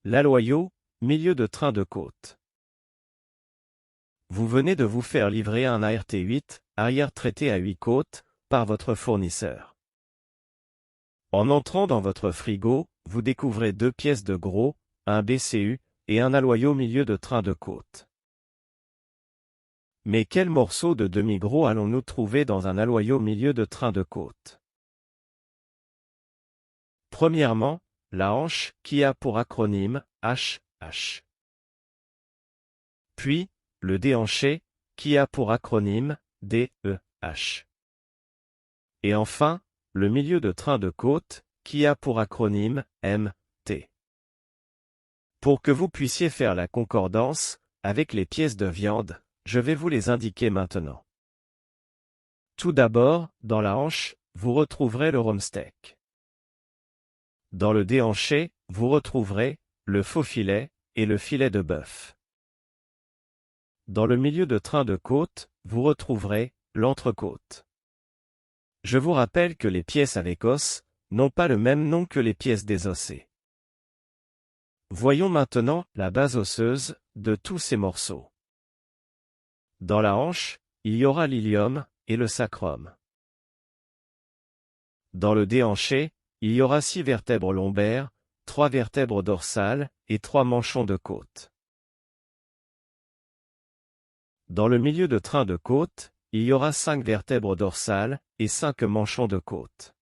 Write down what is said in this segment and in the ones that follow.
L'Aloyau, milieu de train de côte. Vous venez de vous faire livrer un ART8, arrière traité à 8 côtes, par votre fournisseur. En entrant dans votre frigo, vous découvrez 2 pièces de gros, un BCU, et un Aloyau milieu de train de côte. Mais quel morceau de demi-gros allons-nous trouver dans un Aloyau milieu de train de côte? Premièrement, la hanche, qui a pour acronyme HH. Puis, le déhanché, qui a pour acronyme DEH. Et enfin, le milieu de train de côte, qui a pour acronyme MT. Pour que vous puissiez faire la concordance avec les pièces de viande, je vais vous les indiquer maintenant. Tout d'abord, dans la hanche, vous retrouverez le rumsteak. Dans le déhanché, vous retrouverez le faux filet et le filet de bœuf. Dans le milieu de train de côte, vous retrouverez l'entrecôte. Je vous rappelle que les pièces avec os n'ont pas le même nom que les pièces désossées. Voyons maintenant la base osseuse de tous ces morceaux. Dans la hanche, il y aura l'ilium et le sacrum. Dans le déhanché, il y aura 6 vertèbres lombaires, 3 vertèbres dorsales et 3 manchons de côte. Dans le milieu de train de côte, il y aura 5 vertèbres dorsales et 5 manchons de côte.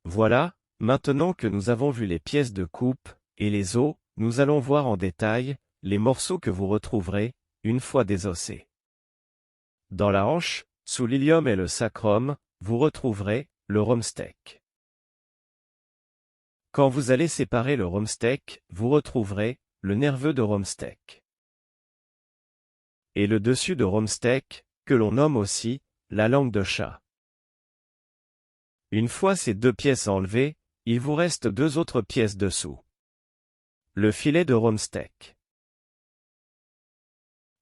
Voilà, maintenant que nous avons vu les pièces de coupe et les os, nous allons voir en détail les morceaux que vous retrouverez une fois désossés. Dans la hanche, sous l'ilium et le sacrum, vous retrouverez le rumsteak. Quand vous allez séparer le rumsteak, vous retrouverez le nerveux de rumsteak. Et le dessus de rumsteak, que l'on nomme aussi la langue de chat. Une fois ces 2 pièces enlevées, il vous reste 2 autres pièces dessous. Le filet de rumsteak.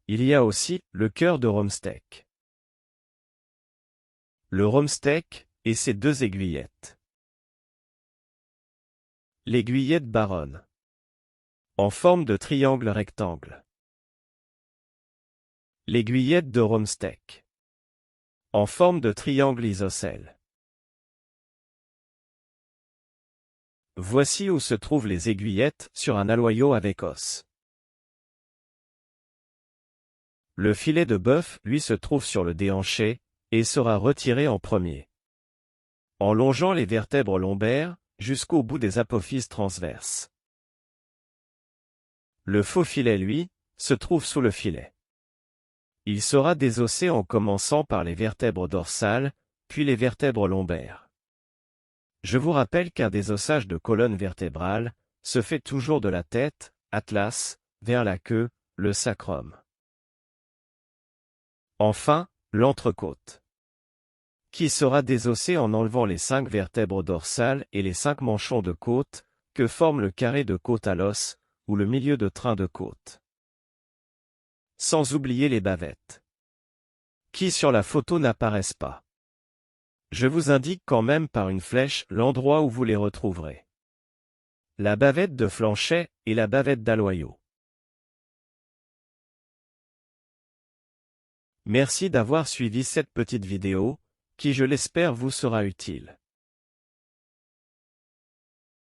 Il y a aussi le cœur de rumsteak. Le rumsteak et ses 2 aiguillettes. L'aiguillette baronne. En forme de triangle rectangle. L'aiguillette de rumsteak. En forme de triangle isocèle. Voici où se trouvent les aiguillettes sur un aloyau avec os. Le filet de bœuf, lui, se trouve sur le déhanché, et sera retiré en premier. En longeant les vertèbres lombaires, jusqu'au bout des apophyses transverses. Le faux filet, lui, se trouve sous le filet. Il sera désossé en commençant par les vertèbres dorsales, puis les vertèbres lombaires. Je vous rappelle qu'un désossage de colonne vertébrale se fait toujours de la tête, atlas, vers la queue, le sacrum. Enfin, l'entrecôte, qui sera désossé en enlevant les 5 vertèbres dorsales et les 5 manchons de côte, que forme le carré de côte à l'os, ou le milieu de train de côte. Sans oublier les bavettes, qui sur la photo n'apparaissent pas. Je vous indique quand même par une flèche l'endroit où vous les retrouverez. La bavette de flanchet et la bavette d'aloyau. Merci d'avoir suivi cette petite vidéo, qui je l'espère vous sera utile.